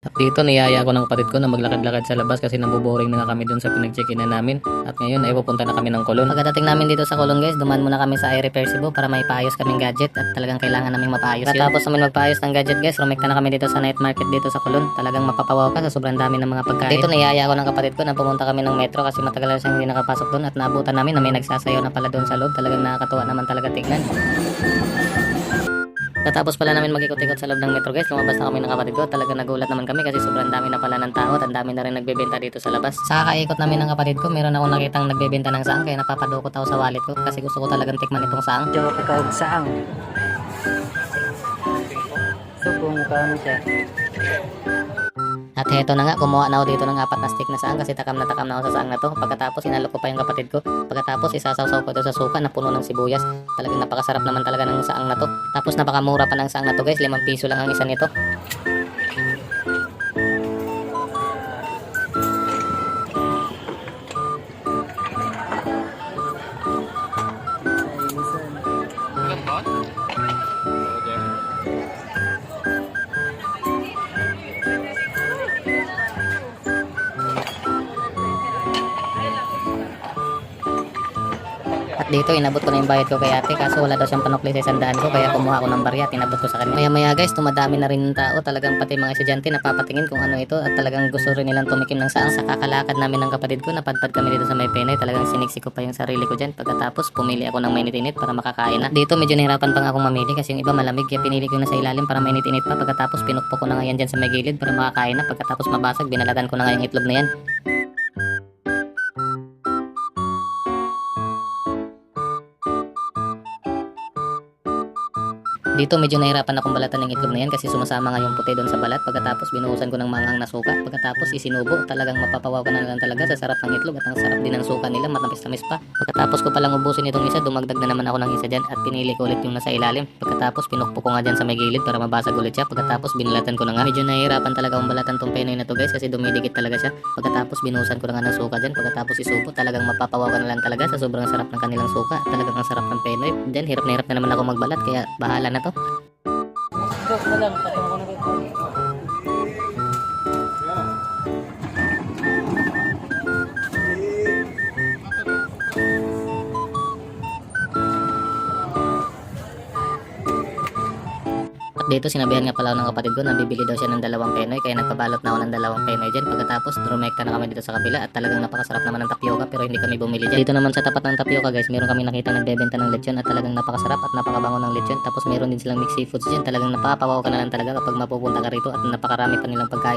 At dito niyaya ko ng kapatid ko na maglakad-lakad sa labas kasi naboboring na nga kami dun sa pinag-check-in namin. At ngayon ay pupunta na kami ng Kulon. Pagdating namin dito sa Kulon guys, dumaan muna kami sa iRepair Cebu para may paayos kaming gadget at talagang kailangan naming mapaayos yun. Tapos namin magpaayos ng gadget guys, rumekta na kami dito sa night market dito sa Kulon. Talagang mapapawaw ka sa sobrang dami ng mga pagkain. Dito niyaya ko ng kapatid ko na pumunta kami ng metro kasi matagal na siyang hindi nakapasok doon at naabutan namin na may nagsasayaw na pala doon sa loob. Talagang nakakatuwa naman talaga tignan. Natapos pala namin mag-ikot-ikot sa loob ng metro guys, lumabas na kami ng kapatid ko. Talaga nagulat naman kami kasi sobrang dami na pala ng tao at ang dami na rin nagbebenta dito sa labas. Sa kakaikot namin ng kapatid ko, meron akong nakitang nagbebenta ng saang kaya napapadukot ako sa wallet ko kasi gusto ko talagang tikman itong saang. Joke ikaw saang. So kung kano siya. At heto na nga, kumuha na ako dito ng 4 na stick na saang kasi takam na ako sa saang na to. Pagkatapos inalok ko pa yung kapatid ko. Pagkatapos isasawsaw ko ito sa suka na puno ng sibuyas. Talagang napakasarap naman talaga ng saang na to. Tapos napakamura pa ng saang na to guys, 5 piso lang ang isa nito. At dito inabot ko na yung bayad ko kay ate kaso wala daw siyang panukli sa 100 ko kaya kumuha ko ng barya at inabot ko sa kanya. Maya guys, tumadami na rin ng tao, talagang pati mga estudyante napapatingin kung ano ito at talagang gusto rin nilang tumikim ng saang. Sa kakalakad namin ng kapatid ko, napadpad kami dito sa may penay, talagang siniksik ko pa yung sarili ko dyan. Pagkatapos pumili ako ng mainit-init para makakain na. Dito medyo nahirapan pa nga akong mamili kasi yung iba malamig kaya pinili ko na sa ilalim para mainit-init pa. Pagkatapos pinukpok ko na nga yan dyan sa may gilid para makakain na. Pagkatapos mabasag, binalatan ko na nga yung itlog na yan. Dito medyo nahirapan akong balatan ng itlog na yan kasi sumasama nga yung puti doon sa balat. Pagkatapos binuhusan ko ng manghang na suka. Pagkatapos isinubo. Talagang mapapawaw ka na lang talaga sa sarap ng itlog at ang sarap din ng suka nila. Matamis-tamis pa. Pagkatapos ko palang ubusin itong isa, dumagdag na naman ako ng isa dyan at pinili ko ulit yung nasa ilalim. Pagkatapos pinukpo ko nga dyan sa may gilid para mabasag ulit siya. Pagkatapos binalatan ko na nga. Medyo nahihirapan talaga akong balatan tong penoy na to guys kasi dumidikit talaga siya. Pagkatapos binuhusan ko na nga ng suka dyan. Pagkatapos isubo. Talagang mapapawaw ka na lang talaga sa sobrang sarap ng kanilang suka. Talagang ang sarap ng penoy. Dyan hirap na hirap na naman ako magbalat kaya bahala na to. Joke na lang, patong ko na dito. At dito sinabihan nga pala ako ng kapatid ko na bibili daw siya ng 2 penoy kaya nagpabalot na ako ng 2 penoy dyan. Pagkatapos drumekta na kami dito sa kabila at talagang napakasarap naman ng tapioca pero hindi kami bumili dyan. Dito naman sa tapat ng tapioca guys, meron kami nakita nagbebenta ng lechon at talagang napakasarap at napakabango ng lechon. Tapos meron din silang mixed seafoods dyan. Talagang napapawaw ka na lang talaga kapag mapupunta ka rito at napakarami pa nilang pagkain.